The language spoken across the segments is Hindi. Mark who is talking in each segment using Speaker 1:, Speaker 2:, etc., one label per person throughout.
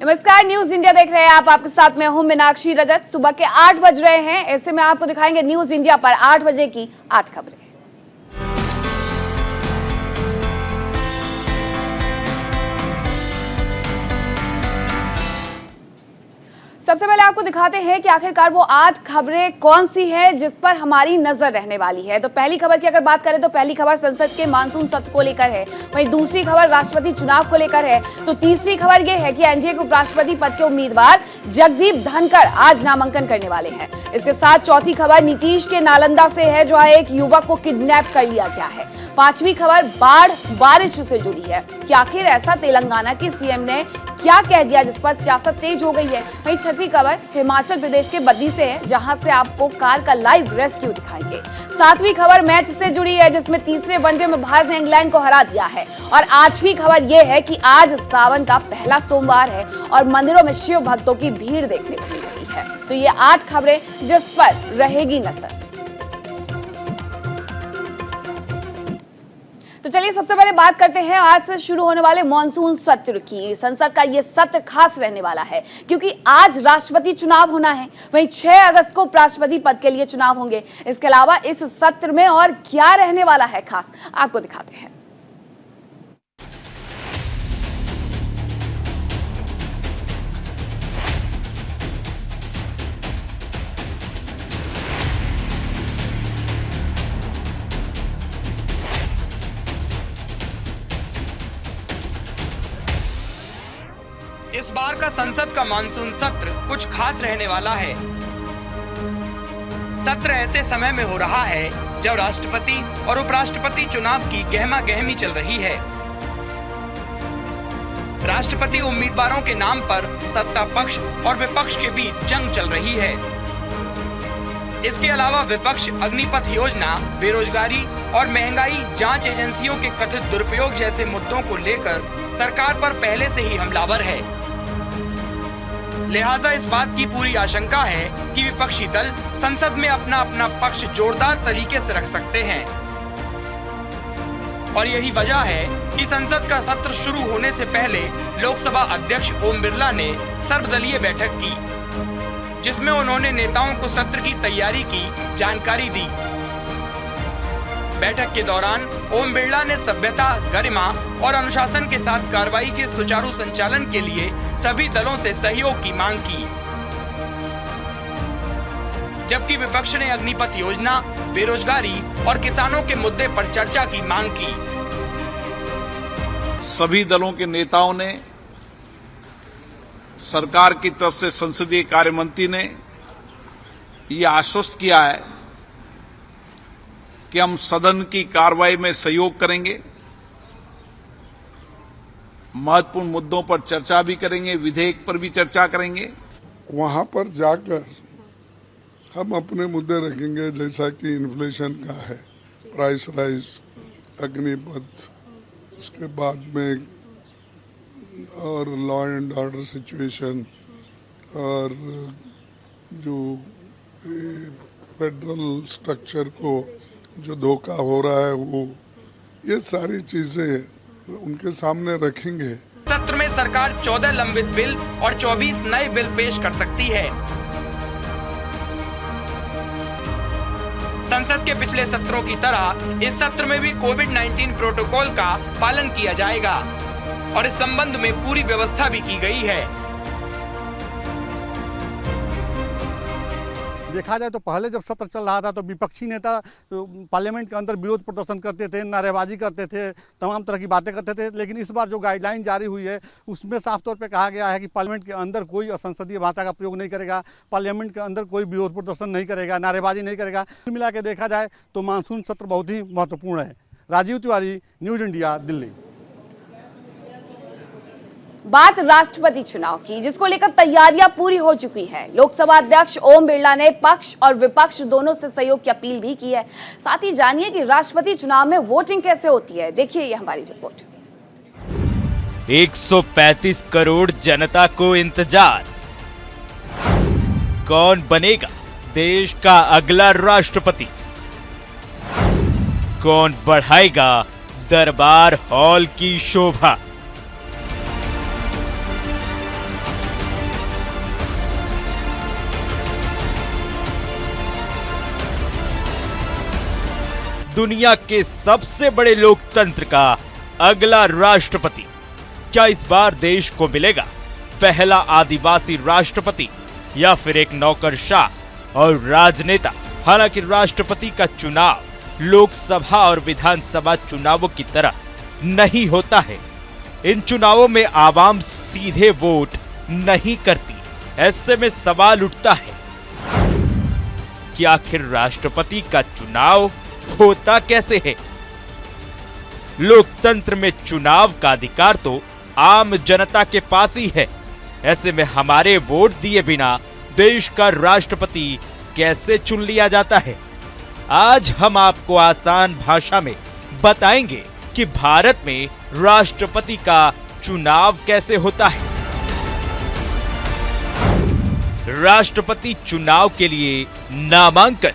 Speaker 1: नमस्कार, न्यूज इंडिया देख रहे हैं आप। आपके साथ में हूं मीनाक्षी रजत। सुबह के 8 बज रहे हैं, ऐसे में आपको दिखाएंगे न्यूज इंडिया पर 8 बजे की 8 खबरें। सबसे पहले आपको दिखाते हैं कि आखिरकार वो 8 खबरें कौन सी हैं जिस पर हमारी नजर रहने वाली है। तो पहली खबर की अगर बात करें तो पहली खबर संसद के मानसून सत्र को लेकर है। वहीं दूसरी खबर राष्ट्रपति चुनाव को लेकर है। तो तीसरी खबर ये है कि एनडीए के उपराष्ट्रपति पद के उम्मीदवार जगदीप धनखड़ आज नामांकन करने वाले हैं। इसके साथ चौथी खबर नीतीश के नालंदा से है, जहां एक युवक को किडनैप कर लिया गया है। पांचवी खबर बाढ़ बारिश से जुड़ी है कि आखिर ऐसा तेलंगाना के सीएम ने क्या कह दिया जिस पर सियासत तेज हो गई है। वहीं छठी खबर हिमाचल प्रदेश के बद्दी से है, जहां से आपको कार का लाइव रेस्क्यू दिखाएंगे। सातवीं खबर मैच से जुड़ी है, जिसमें तीसरे वनडे में भारत ने इंग्लैंड को हरा दिया है। और आठवीं खबर यह है कि आज सावन का पहला सोमवार है और मंदिरों में शिव भक्तों की भीड़ देखने को मिल रही है। तो ये 8 खबरें जिस पर रहेगी नजर। तो चलिए सबसे पहले बात करते हैं आज से शुरू होने वाले मॉनसून सत्र की। संसद का यह सत्र खास रहने वाला है क्योंकि आज राष्ट्रपति चुनाव होना है। वहीं 6 अगस्त को उपराष्ट्रपति पद के लिए चुनाव होंगे। इसके अलावा इस सत्र में और क्या रहने वाला है खास, आपको दिखाते हैं।
Speaker 2: इस बार का संसद का मानसून सत्र कुछ खास रहने वाला है। सत्र ऐसे समय में हो रहा है जब राष्ट्रपति और उपराष्ट्रपति चुनाव की गहमा गहमी चल रही है। राष्ट्रपति उम्मीदवारों के नाम पर सत्ता पक्ष और विपक्ष के बीच जंग चल रही है। इसके अलावा विपक्ष अग्निपथ योजना, बेरोजगारी और महंगाई जांच एजेंसियों के कथित दुरुपयोग जैसे मुद्दों को लेकर सरकार पर पहले से ही हमलावर है। लिहाजा इस बात की पूरी आशंका है कि विपक्षी दल संसद में अपना अपना पक्ष जोरदार तरीके से रख सकते हैं। और यही वजह है कि संसद का सत्र शुरू होने से पहले लोकसभा अध्यक्ष ओम बिरला ने सर्वदलीय बैठक की, जिसमें उन्होंने नेताओं को सत्र की तैयारी की जानकारी दी। बैठक के दौरान ओम बिरला ने सभ्यता, गरिमा और अनुशासन के साथ कार्रवाई के सुचारू संचालन के लिए सभी दलों से सहयोग की मांग की, जबकि विपक्ष ने अग्निपथ योजना, बेरोजगारी और किसानों के मुद्दे पर चर्चा की मांग की।
Speaker 3: सभी दलों के नेताओं ने, सरकार की तरफ से संसदीय कार्य मंत्री ने ये आश्वस्त किया है कि हम सदन की कार्रवाई में सहयोग करेंगे, महत्वपूर्ण मुद्दों पर चर्चा भी करेंगे, विधेयक पर भी चर्चा करेंगे।
Speaker 4: वहां पर जाकर हम अपने मुद्दे रखेंगे, जैसा कि इन्फ्लेशन का है, प्राइस राइज, अग्निपथ, उसके बाद में और लॉ एंड ऑर्डर सिचुएशन, और जो फेडरल स्ट्रक्चर को जो धोखा हो रहा है, वो ये सारी चीजें उनके सामने रखेंगे।
Speaker 2: सत्र में सरकार 14 लंबित बिल और 24 नए बिल पेश कर सकती है। संसद के पिछले सत्रों की तरह इस सत्र में भी कोविड-19 प्रोटोकॉल का पालन किया जाएगा और इस संबंध में पूरी व्यवस्था भी की गई है।
Speaker 5: देखा जाए तो पहले जब सत्र चल रहा था तो विपक्षी नेता पार्लियामेंट के अंदर विरोध प्रदर्शन करते थे, नारेबाजी करते थे, तमाम तरह की बातें करते थे। लेकिन इस बार जो गाइडलाइन जारी हुई है उसमें साफ तौर पे कहा गया है कि पार्लियामेंट के अंदर कोई असंसदीय भाषा का प्रयोग नहीं करेगा, पार्लियामेंट के अंदर कोई विरोध प्रदर्शन नहीं करेगा, नारेबाजी नहीं करेगा। कुल मिला के देखा जाए तो मानसून सत्र बहुत ही महत्वपूर्ण है। Rajeev Tiwari, News India, Delhi.
Speaker 1: बात राष्ट्रपति चुनाव की, जिसको लेकर तैयारियां पूरी हो चुकी हैं। लोकसभा अध्यक्ष ओम बिरला ने पक्ष और विपक्ष दोनों से सहयोग की अपील भी की है। साथ ही जानिए कि राष्ट्रपति चुनाव में वोटिंग कैसे होती है, देखिए ये हमारी रिपोर्ट।
Speaker 6: 135 करोड़ जनता को इंतजार, कौन बनेगा देश का अगला राष्ट्रपति, कौन बढ़ाएगा दरबार हॉल की शोभा। दुनिया के सबसे बड़े लोकतंत्र का अगला राष्ट्रपति। क्या इस बार देश को मिलेगा पहला आदिवासी राष्ट्रपति या फिर एक नौकरशाह और राजनेता? हालांकि राष्ट्रपति का चुनाव लोकसभा और विधानसभा चुनावों की तरह नहीं होता है। इन चुनावों में आवाम सीधे वोट नहीं करती। ऐसे में सवाल उठता है कि आखिर राष्ट्रपति का चुनाव होता कैसे है? लोकतंत्र में चुनाव का अधिकार तो आम जनता के पास ही है। ऐसे में हमारे वोट दिए बिना देश का राष्ट्रपति कैसे चुन लिया जाता है? आज हम आपको आसान भाषा में बताएंगे कि भारत में राष्ट्रपति का चुनाव कैसे होता है। राष्ट्रपति चुनाव के लिए नामांकन।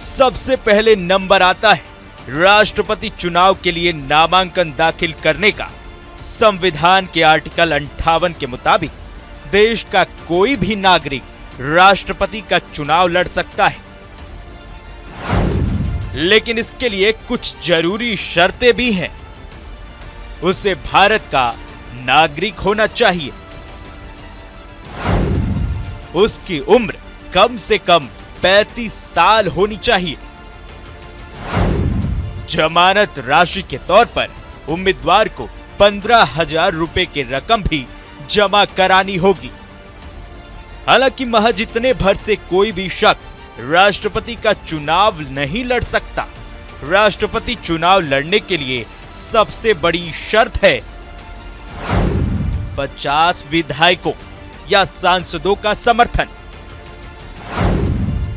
Speaker 6: सबसे पहले नंबर आता है राष्ट्रपति चुनाव के लिए नामांकन दाखिल करने का। संविधान के आर्टिकल 58 के मुताबिक देश का कोई भी नागरिक राष्ट्रपति का चुनाव लड़ सकता है, लेकिन इसके लिए कुछ जरूरी शर्तें भी हैं। उसे भारत का नागरिक होना चाहिए, उसकी उम्र कम से कम 35 साल होनी चाहिए, जमानत राशि के तौर पर उम्मीदवार को 15,000 रुपए की रकम भी जमा करानी होगी। हालांकि महज इतने भर से कोई भी शख्स राष्ट्रपति का चुनाव नहीं लड़ सकता। राष्ट्रपति चुनाव लड़ने के लिए सबसे बड़ी शर्त है 50 विधायकों या सांसदों का समर्थन।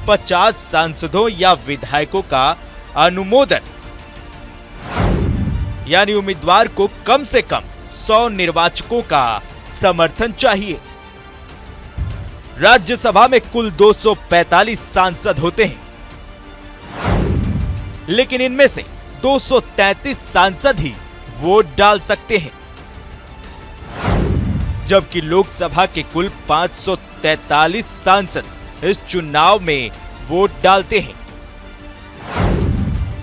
Speaker 6: 50 सांसदों या विधायकों का अनुमोदन, यानी उम्मीदवार को कम से कम 100 निर्वाचकों का समर्थन चाहिए। राज्यसभा में कुल 245 सांसद होते हैं, लेकिन इनमें से 233 सांसद ही वोट डाल सकते हैं, जबकि लोकसभा के कुल 543 सांसद इस चुनाव में वोट डालते हैं।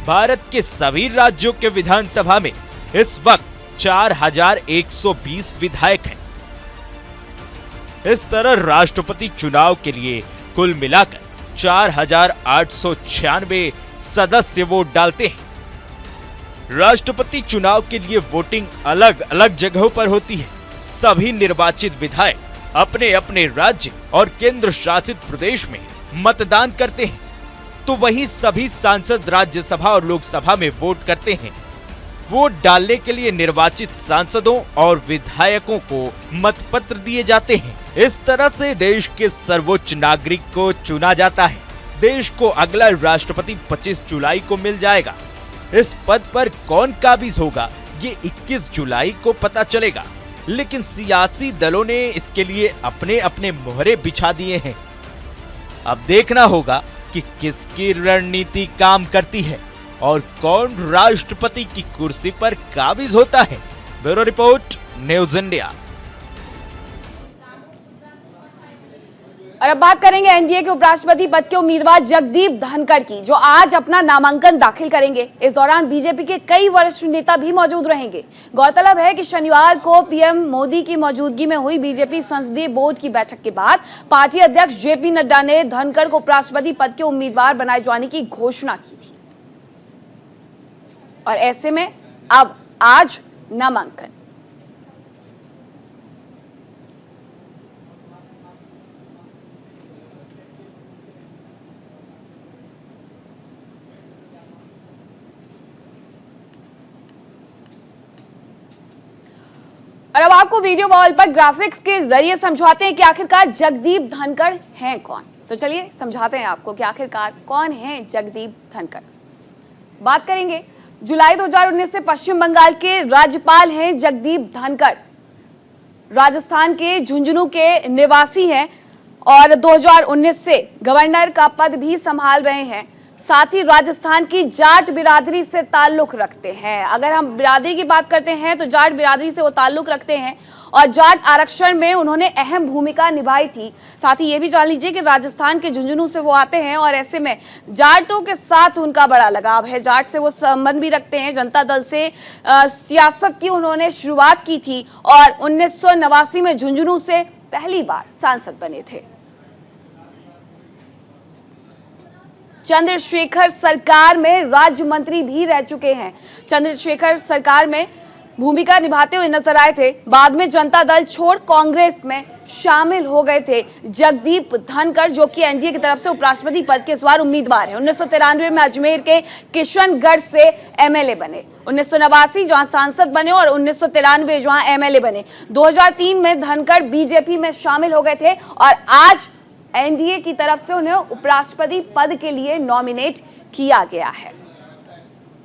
Speaker 6: भारत के सभी राज्यों के विधानसभा में इस वक्त 4120 विधायक हैं। इस तरह राष्ट्रपति चुनाव के लिए कुल मिलाकर 4896 सदस्य वोट डालते हैं। राष्ट्रपति चुनाव के लिए वोटिंग अलग अलग जगहों पर होती है। सभी निर्वाचित विधायक अपने अपने राज्य और केंद्र शासित प्रदेश में मतदान करते हैं, तो वहीं सभी सांसद राज्यसभा और लोकसभा में वोट करते हैं। वोट डालने के लिए निर्वाचित सांसदों और विधायकों को मतपत्र दिए जाते हैं। इस तरह से देश के सर्वोच्च नागरिक को चुना जाता है। देश को अगला राष्ट्रपति 25 जुलाई को मिल जाएगा। इस पद पर कौन काबिज होगा ये 21 जुलाई को पता चलेगा, लेकिन सियासी दलों ने इसके लिए अपने अपने मोहरे बिछा दिए हैं। अब देखना होगा कि किसकी रणनीति काम करती है और कौन राष्ट्रपति की कुर्सी पर काबिज होता है। Bureau report, news India.
Speaker 1: और अब बात करेंगे एनडीए के उपराष्ट्रपति पद के उम्मीदवार जगदीप धनखड़ की, जो आज अपना नामांकन दाखिल करेंगे। इस दौरान बीजेपी के कई वरिष्ठ नेता भी मौजूद रहेंगे। गौरतलब है कि शनिवार को पीएम मोदी की मौजूदगी में हुई बीजेपी संसदीय बोर्ड की बैठक के बाद पार्टी अध्यक्ष जेपी नड्डा ने धनखड़ को उपराष्ट्रपति पद के उम्मीदवार बनाए जाने की घोषणा की थी। और ऐसे में अब आज नामांकन। और अब आपको वीडियो वॉल पर ग्राफिक्स के जरिए समझाते हैं कि आखिरकार जगदीप धनखड़ हैं कौन। तो चलिए समझाते हैं आपको कि आखिरकार कौन है जगदीप धनखड़। बात करेंगे जुलाई 2019 से पश्चिम बंगाल के राज्यपाल हैं जगदीप धनखड़। राजस्थान के झुंझुनू के निवासी हैं और 2019 से गवर्नर का पद भी संभाल रहे हैं। साथ ही राजस्थान की जाट बिरादरी से ताल्लुक रखते हैं। अगर हम बिरादरी की बात करते हैं तो जाट बिरादरी से वो ताल्लुक रखते हैं और जाट आरक्षण में उन्होंने अहम भूमिका निभाई थी। साथ ही ये भी जान लीजिए कि राजस्थान के झुंझुनू से वो आते हैं और ऐसे में जाटों के साथ उनका बड़ा लगाव है। जाट से वो संबंध भी रखते हैं। जनता दल से सियासत की उन्होंने शुरुआत की थी और 1989 में झुंझुनू से पहली बार सांसद बने थे। चंद्रशेखर सरकार में राज्य मंत्री भी रह चुके हैं। चंद्रशेखर सरकार में भूमिका निभाते हुए नजर आए थे। बाद में जनता दल छोड़ कांग्रेस में शामिल हो गए थे। जगदीप धनखड़ जो कि एनडीए की तरफ से उपराष्ट्रपति पद के इस बार उम्मीदवार है। 1993 में अजमेर के किशनगढ़ से एमएलए बने। 1989 जहां सांसद बने और 1993 जहां एमएलए बने। 2003 में धनखड़ बीजेपी में शामिल हो गए थे और आज एनडीए की तरफ से उन्हें उपराष्ट्रपति पद के लिए नॉमिनेट किया गया है।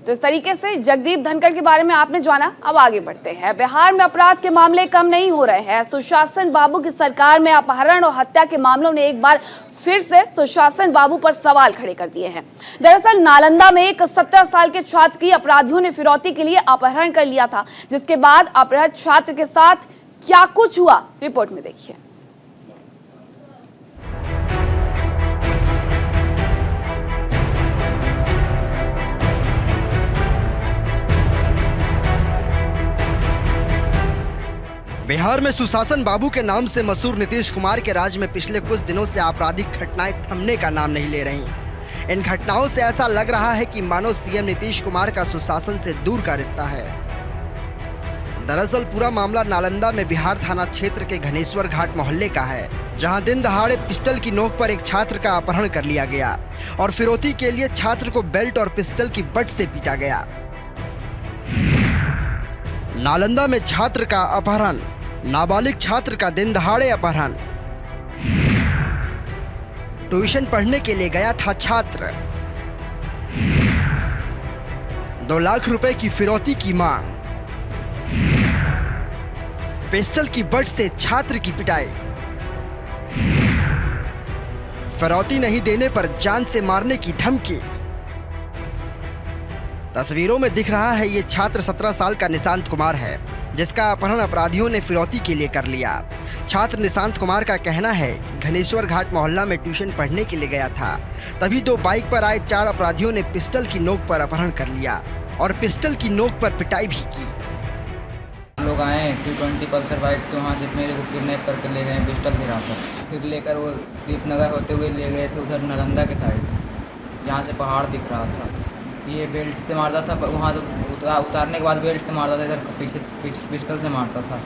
Speaker 1: तो इस तरीके से जगदीप धनखड़ के बारे में आपने जाना। अब आगे बढ़ते हैं। बिहार में अपराध के मामले कम नहीं हो रहे हैं। सुशासन बाबू की सरकार में अपहरण और हत्या के मामलों ने एक बार फिर से सुशासन बाबू पर सवाल खड़े कर दिए हैं। दरअसल नालंदा में एक 17 साल के छात्र की अपराधियों ने फिरौती के लिए अपहरण कर लिया था, जिसके बाद अपहृत छात्र के साथ क्या कुछ हुआ, रिपोर्ट में देखिए।
Speaker 7: बिहार में सुशासन बाबू के नाम से मशहूर नीतीश कुमार के राज में पिछले कुछ दिनों से आपराधिक घटनाएं थमने का नाम नहीं ले रही। इन घटनाओं से ऐसा लग रहा है कि मानो सीएम नीतीश कुमार का सुशासन से दूर का रिश्ता है। दरअसल पूरा मामला नालंदा में बिहार थाना क्षेत्र के घनेश्वर घाट मोहल्ले का है, जहां दिन दहाड़े पिस्टल की नोक पर एक छात्र का अपहरण कर लिया गया और फिरौती के लिए छात्र को बेल्ट और पिस्टल की बट से पीटा गया। नालंदा में छात्र का अपहरण, नाबालिग छात्र का दिन दहाड़े अपहरण। ट्यूशन पढ़ने के लिए गया था छात्र, 2 लाख रुपए की फिरौती की मांग, पिस्टल की बट से छात्र की पिटाई, फिरौती नहीं देने पर जान से मारने की धमकी। तस्वीरों में दिख रहा है ये छात्र 17 साल का निशांत कुमार है, जिसका अपहरण अपराधियों ने फिरौती के लिए कर लिया। छात्र निशांत कुमार का कहना है कि घनेश्वर घाट मोहल्ला में ट्यूशन पढ़ने के लिए गया था, तभी 2 बाइक पर आए 4 अपराधियों ने पिस्टल की नोक पर अपहरण कर लिया और पिस्टल की नोक पर पिटाई भी की।
Speaker 8: लोग आए T20 पल्सर बाइक से, वहाँ से मेरे को किडनैप करके ले गए पिस्टल गिरा कर, फिर लेकर वो दीपनगर होते हुए ले गए थे उधर नालंदा के साइड, जहाँ से पहाड़ दिख रहा था। ये बेल्ट से मारता था, वहाँ तो उतारने के बाद बेल्ट से मारता था, इधर पीछे पिस्टल से मारता था।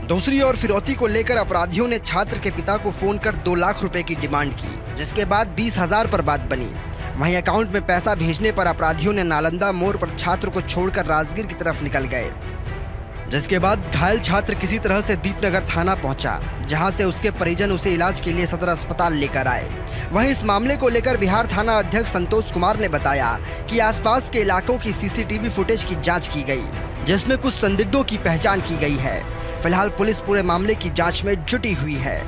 Speaker 7: दूसरी ओर फिरौती को लेकर अपराधियों ने छात्र के पिता को फोन कर 2 लाख रुपए की डिमांड की, जिसके बाद 20,000 पर बात बनी। वहीं अकाउंट में पैसा भेजने पर अपराधियों ने नालंदा मोड़ पर छात्र को छोड़कर राजगीर की तरफ निकल गए, जिसके बाद घायल छात्र किसी तरह से दीपनगर थाना पहुंचा, जहां से उसके परिजन उसे इलाज के लिए सदर अस्पताल लेकर आए। वहीं इस मामले को लेकर बिहार थाना अध्यक्ष संतोष कुमार ने बताया कि आसपास के इलाकों की सीसीटीवी फुटेज की जांच की गई, जिसमें कुछ संदिग्धों की पहचान की गई है। फिलहाल पुलिस पूरे मामले की जांच में जुटी हुई है।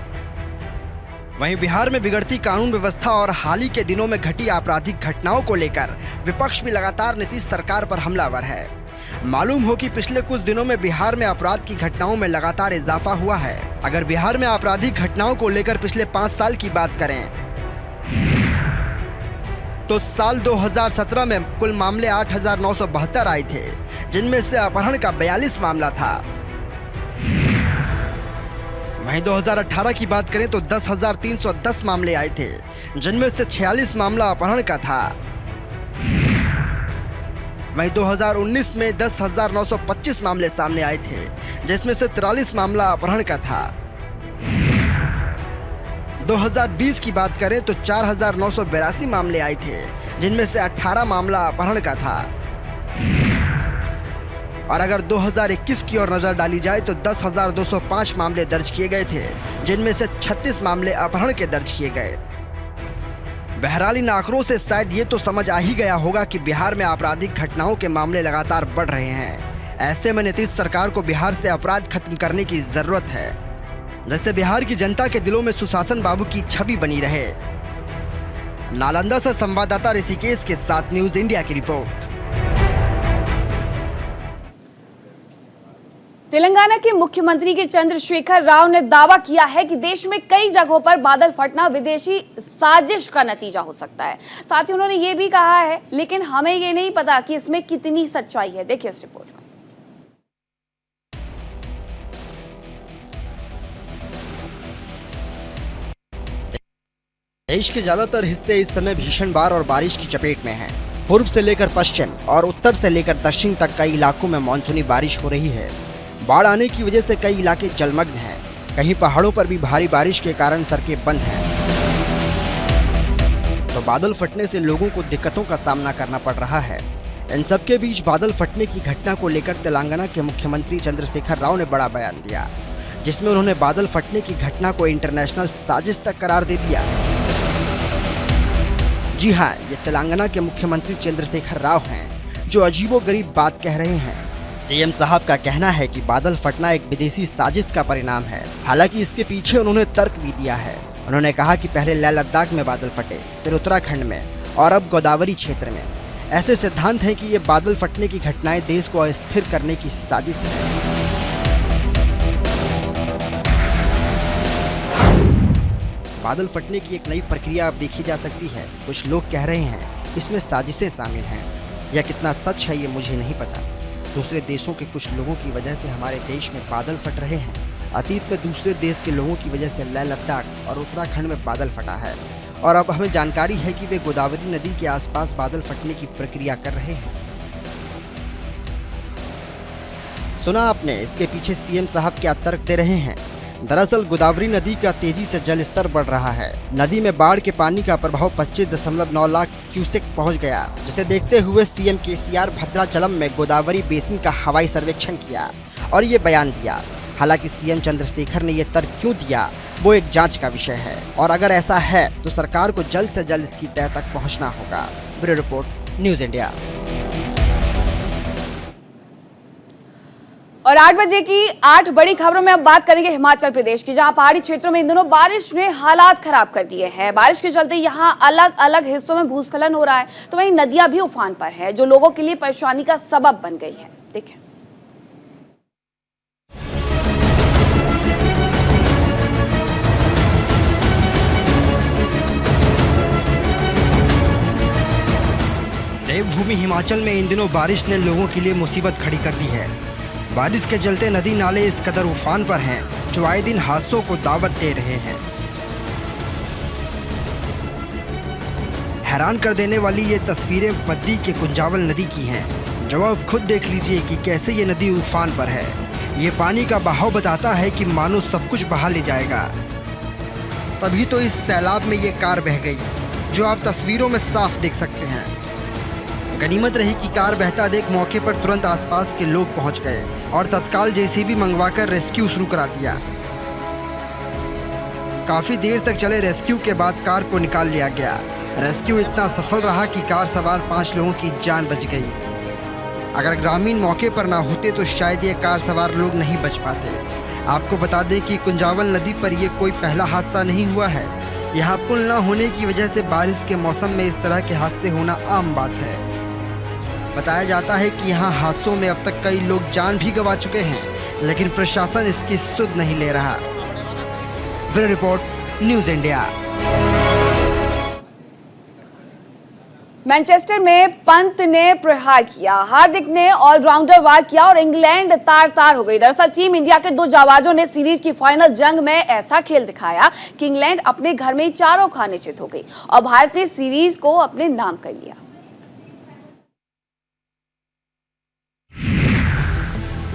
Speaker 7: वहीं बिहार में बिगड़ती कानून व्यवस्था और हाल ही के दिनों में घटी आपराधिक घटनाओं को लेकर विपक्ष भी लगातार नीतीश सरकार पर हमलावर है। मालूम हो कि पिछले कुछ दिनों में बिहार में अपराध की घटनाओं में लगातार इजाफा हुआ है। अगर बिहार में आपराधिक घटनाओं को लेकर पिछले 5 साल की बात करें तो साल 2017 में कुल मामले 8,972 आए थे, जिनमें से अपहरण का 42 मामला था। वहीं 2018 की बात करें तो 10,310 मामले आए थे, जिनमें से 46 मामला अपहरण का था। वहीं 2019 में 10,925 मामले सामने आए थे, जिसमें से 43 मामला अपहरण का था। 2020 की बात करें तो 4,982 मामले आए थे, जिनमें से 18 मामला अपहरण का था। और अगर 2021 की ओर नजर डाली जाए तो 10,205 मामले दर्ज किए गए थे, जिनमें से 36 मामले अपहरण के दर्ज किए गए। बहरहाल इन आंकड़ों से शायद ये तो समझ आ ही गया होगा कि बिहार में आपराधिक घटनाओं के मामले लगातार बढ़ रहे हैं। ऐसे में नीतीश सरकार को बिहार से अपराध खत्म करने की जरूरत है, जिससे बिहार की जनता के दिलों में सुशासन बाबू की छवि बनी रहे। नालंदा से संवाददाता ऋषिकेश के साथ न्यूज इंडिया की रिपोर्ट।
Speaker 1: तेलंगाना के मुख्यमंत्री के चंद्रशेखर राव ने दावा किया है कि देश में कई जगहों पर बादल फटना विदेशी साजिश का नतीजा हो सकता है। साथ ही उन्होंने ये भी कहा है, लेकिन हमें ये नहीं पता कि इसमें कितनी सच्चाई है। देखिए इस रिपोर्ट में।
Speaker 7: देश के ज्यादातर हिस्से इस समय भीषण बाढ़ और बारिश की चपेट में हैं। पूर्व से लेकर पश्चिम और उत्तर से लेकर दक्षिण तक कई इलाकों में मानसूनी बारिश हो रही है। बाढ़ आने की वजह से कई इलाके जलमग्न हैं। कहीं पहाड़ों पर भी भारी बारिश के कारण सड़कें बंद हैं। तो बादल फटने से लोगों को दिक्कतों का सामना करना पड़ रहा है। इन सबके बीच बादल फटने की घटना को लेकर तेलंगाना के मुख्यमंत्री चंद्रशेखर राव ने बड़ा बयान दिया, जिसमें उन्होंने बादल फटने की घटना को इंटरनेशनल साजिश तक करार दे दिया। जी हाँ, ये तेलंगाना के मुख्यमंत्री चंद्रशेखर राव हैं, जो अजीबोगरीब बात कह रहे हैं। सीएम साहब का कहना है कि बादल फटना एक विदेशी साजिश का परिणाम है। हालांकि इसके पीछे उन्होंने तर्क भी दिया है। उन्होंने कहा कि पहले लेह लद्दाख में बादल फटे, फिर उत्तराखंड में और अब गोदावरी क्षेत्र में। ऐसे सिद्धांत हैं कि ये बादल फटने की घटनाएं देश को अस्थिर करने की साजिश है। बादल फटने की एक नई प्रक्रिया अब देखी जा सकती है। कुछ लोग कह रहे हैं इसमें साजिशें शामिल हैं। यह कितना सच है ये मुझे नहीं पता। दूसरे देशों के कुछ लोगों की वजह से हमारे देश में बादल फट रहे हैं। अतीत में दूसरे देश के लोगों की वजह से लेह लद्दाख और उत्तराखंड में बादल फटा है और अब हमें जानकारी है कि वे गोदावरी नदी के आसपास बादल फटने की प्रक्रिया कर रहे हैं। सुना आपने, इसके पीछे सीएम साहब क्या तर्क दे रहे हैं। दरअसल गोदावरी नदी का तेजी से जल स्तर बढ़ रहा है। नदी में बाढ़ के पानी का प्रभाव 25.9 लाख क्यूसेक पहुंच गया, जिसे देखते हुए सीएम केसीआर भद्राचलम में गोदावरी बेसिन का हवाई सर्वेक्षण किया और ये बयान दिया। हालांकि सीएम चंद्रशेखर ने ये तर्क क्यों दिया, वो एक जांच का विषय है और अगर ऐसा है तो सरकार को जल्द से जल्द इसकी तह तक पहुँचना होगा। Bureau report, news India.
Speaker 1: और 8 बजे की 8 बड़ी खबरों में अब बात करेंगे हिमाचल प्रदेश की, जहां पहाड़ी क्षेत्रों में इन दिनों बारिश ने हालात खराब कर दिए हैं। बारिश के चलते यहां अलग अलग हिस्सों में भूस्खलन हो रहा है, तो वहीं नदियां भी उफान पर है, जो लोगों के लिए परेशानी का सबब बन गई है। देखें।
Speaker 7: देवभूमि हिमाचल में इन दिनों बारिश ने लोगों के लिए मुसीबत खड़ी कर दी है। बारिश के चलते नदी नाले इस कदर उफान पर हैं, जो आए दिन हादसों को दावत दे रहे हैं। हैरान कर देने वाली ये तस्वीरें बद्दी के कुंजावल नदी की हैं, जो आप खुद देख लीजिए कि कैसे ये नदी उफान पर है। ये पानी का बहाव बताता है कि मानो सब कुछ बहा ले जाएगा। तभी तो इस सैलाब में ये कार बह गई, जो आप तस्वीरों में साफ देख सकते हैं। गनीमत रही कि कार बहता देख मौके पर तुरंत आसपास के लोग पहुंच गए और तत्काल जेसीबी मंगवाकर रेस्क्यू शुरू करा दिया। काफी देर तक चले रेस्क्यू के बाद कार को निकाल लिया गया। रेस्क्यू इतना सफल रहा कि कार सवार 5 लोगों की जान बच गई। अगर ग्रामीण मौके पर ना होते तो शायद ये कार सवार लोग नहीं बच पाते। आपको बता दें कि कुंजावल नदी पर यह कोई पहला हादसा नहीं हुआ है। यहाँ पुल न होने की वजह से बारिश के मौसम में इस तरह के हादसे होना आम बात है। बताया जाता है कि यहाँ हादसों में अब तक कई लोग जान भी गंवा चुके हैं, लेकिन प्रशासन इसकी सुध नहीं ले रहा। Bureau report, news India.
Speaker 1: Manchester में पंत ने प्रहार किया, हार्दिक ने ऑलराउंडर वार किया और इंग्लैंड तार-तार हो गई। दरअसल टीम इंडिया के 2 जाबाजों ने सीरीज की फाइनल जंग में ऐसा खेल दिखाया कि इंग्लैंड अपने घर में ही चारों खाने चित हो गई और भारत ने सीरीज को अपने नाम कर लिया।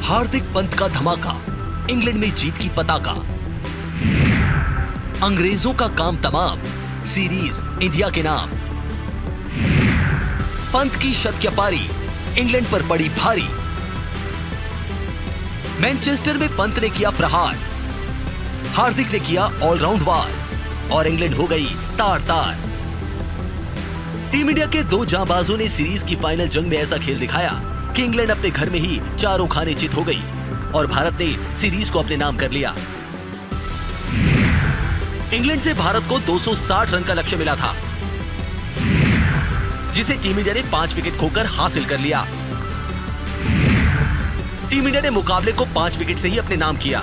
Speaker 9: हार्दिक पंत का धमाका, इंग्लैंड में जीत की पताका। अंग्रेजों का काम तमाम, सीरीज इंडिया के नाम। पंत की शतकीय इंग्लैंड पर पड़ी भारी। मैनचेस्टर में पंत ने किया प्रहार, हार्दिक ने किया ऑलराउंड वार और इंग्लैंड हो गई तार-तार। टीम इंडिया के 2 जांबाजों ने सीरीज की फाइनल जंग में ऐसा खेल दिखाया कि इंग्लैंड अपने घर में ही चारों खाने चित हो गई और भारत ने सीरीज को अपने नाम कर लिया। इंग्लैंड से भारत को 260 रन का लक्ष्य मिला था। जिसे टीम इंडिया ने 5 विकेट खोकर हासिल कर लिया। टीम इंडिया ने मुकाबले को 5 विकेट से ही अपने नाम किया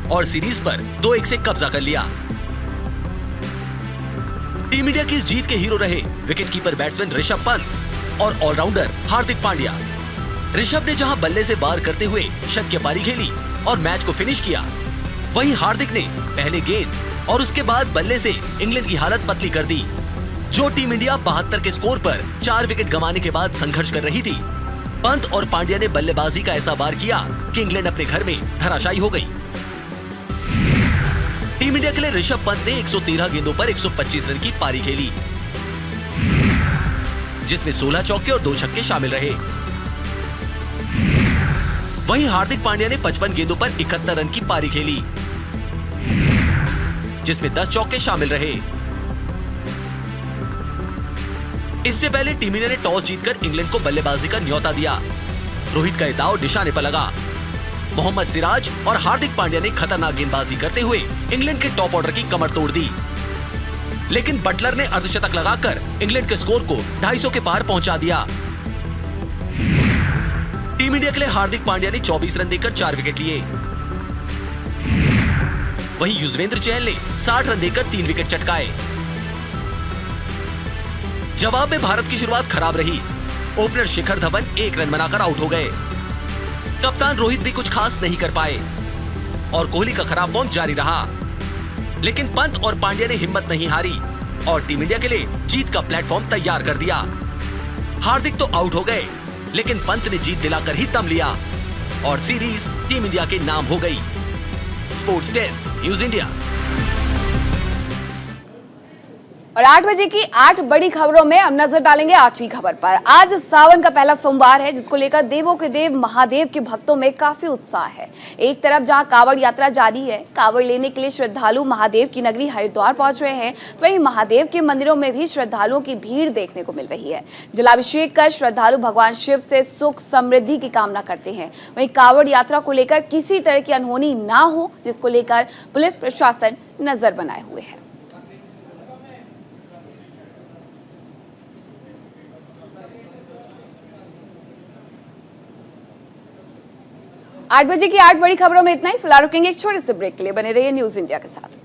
Speaker 9: और सीरीज पर 2-1 से कब्जा कर लिया। टीम इंडिया की इस जीत के हीरो रहे विकेटकीपर बैट्समैन ऋषभ पंत और ऑलराउंडर हार्दिक पांड्या। ऋषभ ने जहां बल्ले से बार करते हुए शतकीय पारी खेली और मैच को फिनिश किया, वहीं हार्दिक ने पहले गेंद और उसके बाद बल्ले से इंग्लैंड की हालत पतली कर दी। जो टीम इंडिया 72 के स्कोर पर 4 विकेट गंवाने के बाद संघर्ष कर रही थी, पंत और पांड्या ने बल्लेबाजी का ऐसा वार किया कि इंग्लैंड अपने घर में धराशायी हो गई। टीम इंडिया के लिए ऋषभ पंत ने 113 गेंदों पर 125 रन की पारी खेली, जिसमें 16 चौके और 2 छक्के शामिल रहे। वहीं हार्दिक पांड्या ने 55 गेंदों पर 71 रन की पारी खेली, जिसमें 10 चौके शामिल रहे। इससे पहले टीम इंडिया ने टॉस जीतकर इंग्लैंड को बल्लेबाजी का न्योता दिया। रोहित का दाव निशाने पर लगा। मोहम्मद सिराज और हार्दिक पांड्या ने खतरनाक गेंदबाजी करते हुए इंग्लैंड के टॉप ऑर्डर की कमर तोड़ दी, लेकिन बटलर ने अर्धशतक लगाकर इंग्लैंड के स्कोर को 250 के पार पहुंचा दिया। टीम इंडिया के लिए हार्दिक पांड्या ने 24 रन देकर 4 विकेट लिए। वहीं युजवेंद्र चहल ने 60 रन देकर 3 विकेट चटकाए। जवाब में भारत की शुरुआत खराब रही। ओपनर शिखर धवन 1 रन बनाकर आउट हो गए। कप्तान रोहित भी कुछ खास नहीं कर पाए और कोहली का खराब फॉर्म जारी रहा, लेकिन पंत और पांड्या ने हिम्मत नहीं हारी और टीम इंडिया के लिए जीत का प्लेटफॉर्म तैयार कर दिया। हार्दिक तो आउट हो गए, लेकिन पंत ने जीत दिलाकर ही दम लिया और सीरीज टीम इंडिया के नाम हो गई। Sports desk, news India.
Speaker 1: और 8 बजे की 8 बड़ी खबरों में हम नजर डालेंगे 8वीं खबर पर। आज सावन का पहला सोमवार है, जिसको लेकर देवों के देव महादेव के भक्तों में काफी उत्साह है। एक तरफ जहां कांवड़ यात्रा जारी है, कांवड़ लेने के लिए श्रद्धालु महादेव की नगरी हरिद्वार पहुंच रहे हैं, तो वहीं महादेव के मंदिरों में भी श्रद्धालुओं की भीड़ देखने को मिल रही है। जलाभिषेक कर श्रद्धालु भगवान शिव से सुख समृद्धि की कामना करते हैं। वहीं कांवड़ यात्रा को लेकर किसी तरह की अनहोनी ना हो, जिसको लेकर पुलिस प्रशासन नजर बनाए हुए है। 8 बजे की 8 बड़ी खबरों में इतना ही। फिलहाल रुकेंगे एक छोटे से ब्रेक के लिए। बने रहिए न्यूज इंडिया के साथ।